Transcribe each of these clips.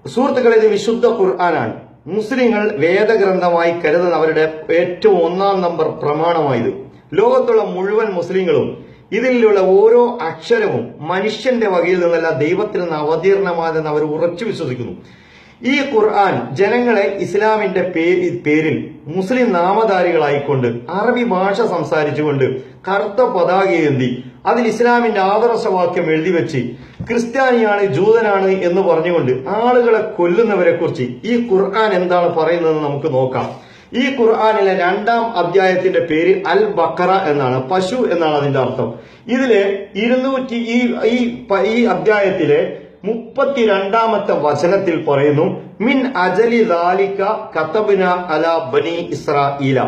സുഹൃത്തുക്കളെ, ഇത് വിശുദ്ധ ഖുർആനാണ്. മുസ്ലിങ്ങൾ വേദഗ്രന്ഥമായി കരുതുന്ന അവരുടെ ഏറ്റവും ഒന്നാം നമ്പർ പ്രമാണമായത്. ലോകത്തുള്ള മുഴുവൻ മുസ്ലിങ്ങളും ഇതിലുള്ള ഓരോ അക്ഷരവും മനുഷ്യന്റെ വകയിൽ നിന്നല്ല ദൈവത്തിൽ നിന്ന് അവതീർണമാതെന്ന് അവർ ഉറച്ചു വിശ്വസിക്കുന്നു. ഈ ഖുർആൻ ജനങ്ങളെ ഇസ്ലാമിന്റെ പേരിൽ മുസ്ലിം നാമധാരികളായിക്കൊണ്ട് അറബി ഭാഷ സംസാരിച്ചുകൊണ്ട് കറുത്ത പതാകയേന്തി അതിൽ ഇസ്ലാമിന്റെ ആദർശവാക്യം എഴുതിവെച്ച് ക്രിസ്ത്യാനിയാണ് ജൂതനാണ് എന്ന് പറഞ്ഞുകൊണ്ട് ആളുകളെ കൊല്ലുന്നവരെ കുറിച്ച് ഈ ഖുർആൻ എന്താണ് പറയുന്നതെന്ന് നമുക്ക് നോക്കാം. ഈ ഖുർആനിലെ 2-ാം അധ്യായത്തിന്റെ പേര് അൽ ബഖറ എന്നാണ്, പശു എന്നാണ് അതിന്റെ അർത്ഥം. ഇതിലെ ഈ അധ്യായത്തിലെ 32-ാമത്തെ വചനത്തിൽ പറയുന്നു, മിൻ അജലി ദാലിക കതബ്ന അലാ ബനി ഇസ്രാഈല,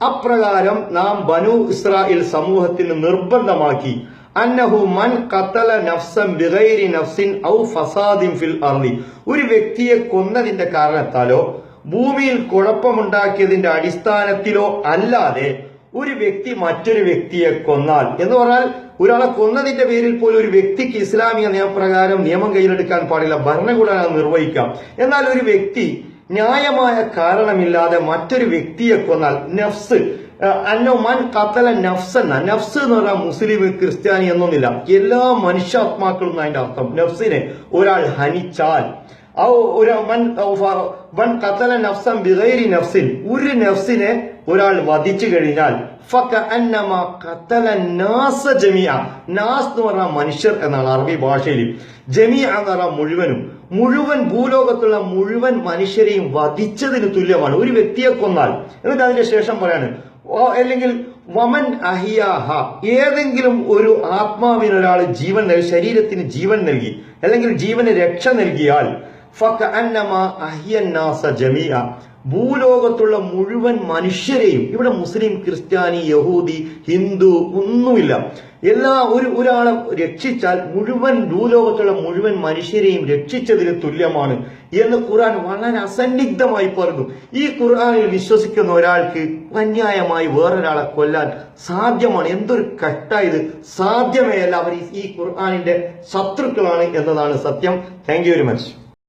അപ്രകാരം നാം ബനു ഇസ്രായേൽ സമൂഹത്തിന് നിർബന്ധമാക്കി, അന്നഹു മൻ ഖതല നഫ്സൻ ബിഗൈരി നഫ്സിൻ ഔ ഫസാദിൻ ഫിൽ അർളി, ഒരു വ്യക്തിയെ കൊന്നതിന്റെ കാരണത്താലോ ഭൂമിയിൽ കുഴപ്പമുണ്ടാക്കിയതിന്റെ അടിസ്ഥാനത്തിലോ അല്ലാതെ ഒരു വ്യക്തി മറ്റൊരു വ്യക്തിയെ കൊന്നാൽ, എന്ന് പറഞ്ഞാൽ ഒരാളെ കൊന്നതിന്റെ പേരിൽ പോലും ഒരു വ്യക്തിക്ക് ഇസ്ലാമിക നിയമപ്രകാരം നിയമം കയ്യിലെടുക്കാൻ പാടില്ല, ഭരണകൂടം നിർവഹിക്കാം. എന്നാൽ ഒരു വ്യക്തി ന്യായമായ കാരണമില്ലാതെ മറ്റൊരു വ്യക്തിയെ കൊന്നാൽ, നഫ്സ് അന്നോ മൻ ഖതല നഫ്സൻ, നഫ്സ് എന്ന് പറഞ്ഞാൽ മുസ്ലിം ക്രിസ്ത്യാനി എന്നൊന്നില്ല, എല്ലാ മനുഷ്യാത്മാക്കളും അതിന്റെ അർത്ഥം. നഫ്സിനെ ഒരാൾ ഹനിച്ചാൽ, ഒരു നഫ്സിനെ ഒരാൾ വധിച്ചു കഴിഞ്ഞാൽ, നാസ് എന്ന് പറഞ്ഞാൽ മനുഷ്യർ എന്നാണ് അറബി ഭാഷയിൽ, ജമീഅ എന്ന് പറഞ്ഞാൽ മുഴുവനും, മുഴുവൻ ഭൂലോകത്തുള്ള മുഴുവൻ മനുഷ്യരെയും വധിച്ചതിന് തുല്യമാണ് ഒരു വ്യക്തിയെ കൊന്നാൽ. എന്നിട്ട് അതിന്റെ ശേഷം പറയാണ്, അല്ലെങ്കിൽ വമൻ അഹിയാഹ, ഏതെങ്കിലും ഒരു ആത്മാവിനൊരാൾ ജീവൻ നൽകി, ശരീരത്തിന് ജീവൻ നൽകി അല്ലെങ്കിൽ ജീവന് രക്ഷ നൽകിയാൽ, ഫകഅന്നമാ അഹ്യന്നാസ ജമീഅ, ഭൂലോകത്തുള്ള മുഴുവൻ മനുഷ്യരെയും, ഇവിടെ മുസ്ലിം ക്രിസ്ത്യാനി യഹൂദി ഹിന്ദു ഒന്നുമില്ല, ഒരാളെ രക്ഷിച്ചാൽ മുഴുവൻ ഭൂലോകത്തുള്ള മുഴുവൻ മനുഷ്യരെയും രക്ഷിച്ചതിന് തുല്യമാണ് എന്ന് ഖുർആൻ വളരെ അസന്നിഗ്ധമായി പറഞ്ഞു. ഈ ഖുർആനിൽ വിശ്വസിക്കുന്ന ഒരാൾക്ക് അന്യായമായി വേറൊരാളെ കൊല്ലാൻ സാധ്യമാണ്. എന്തൊരു കഷ്ടായത്, സാധ്യമേ അല്ല. അവർ ഈ ഖുർആനിന്റെ ശത്രുക്കളാണ് എന്നതാണ് സത്യം. Thank you very much.